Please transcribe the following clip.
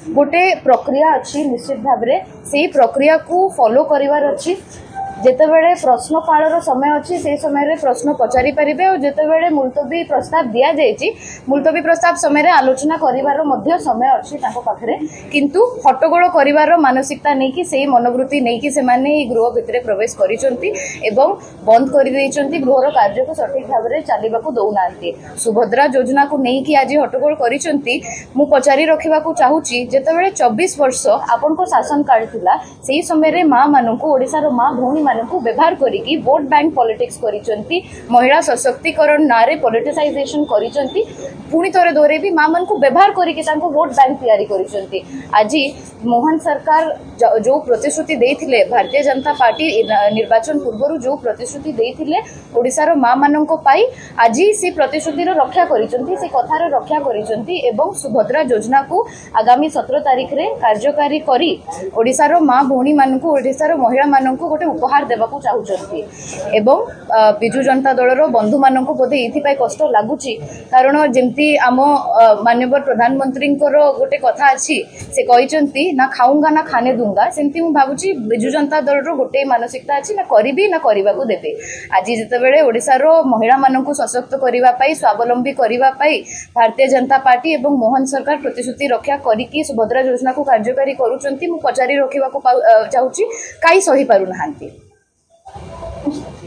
गोटे प्रक्रिया अच्छी निश्चित भाव से प्रक्रिया को फॉलो करिवार अच्छी जेतेबेले प्रश्नकाल समय अच्छी से समय प्रश्न पचारि पारिबे और जेतेबेले मुलतवी प्रस्ताव दिया जायछि मुलतवी प्रस्ताव समय आलोचना करिवार मध्य समय अच्छी ताको पाखरे किंतु हट्टगोल करिवार मानसिकता नहीं कि सेही मनोवृत्ति नहीं कि से माने गृह भितरे प्रवेश करिसंती एवं बंद कर दैछंती गृहर कार्य को सठिक भाव में चलिबाकू दउनांती सुभद्रा योजना को नहीं कि आज हट्टगोल करिसंती मु पचारि रखिबाकू चाहूची जेतेबेले 24 वर्ष आपनको शासन काल थिला सेही समय रे मां माननकू ओडिसा रो मां भौणी माननकू व्यवहार करिकी वोट बैंक पॉलिटिक्स करिसंती महिला सशक्तिकरण नारे पॉलिटिसाइजेशन करिसंती पुणी थोड़े दोरे भी मां माननकू व्यवहार करिकी तांको वोट बैंक तैयारी करिसंती आज मोहन सरकार जो प्रतिश्रुति देथिले भारतीय जनता पार्टी निर्वाचन पूर्व जो प्रतिश्रुति देथिले ओडिसा रो मां माननको पाई आज से प्रतिश्रुति रो रक्षा करिसंती से कथार रक्षा करिसंती एवं सुभद्रा योजना को आगामी 17 तारिख रे कार्यकारी करी ओडिसा रो मां भौणी माननको ओडिसा रो महिला माननको गोटे उपहार देबाकू चाहूचंती एवं बिजु जनता दल रो बंधु माननको बोधे एथि पाई कष्ट लागुची कारण जेमती आम माननीय प्रधानमंत्री गोटे कथा अच्छी से कहिसंती ना खाऊंगा ना खाने दूंगा सेमती मु भाबुची बिजु जनता दल रो गोटे मानसिकता अच्छी ना करिबी ना करबाकू देबे आज जेतेबेले ओडिसा रो महिला माननको सशक्त करिबा पाई स्वावलंबी करिबा पाई भारतीय जनता पार्टी एवं मोहन सरकार प्रतिश्रुति रक्षा करिकी सुभद्रा योजना को कार्यकारी करूचंती मु पचारि रखिबाकू चाहूची काई सही पारु नाहांती।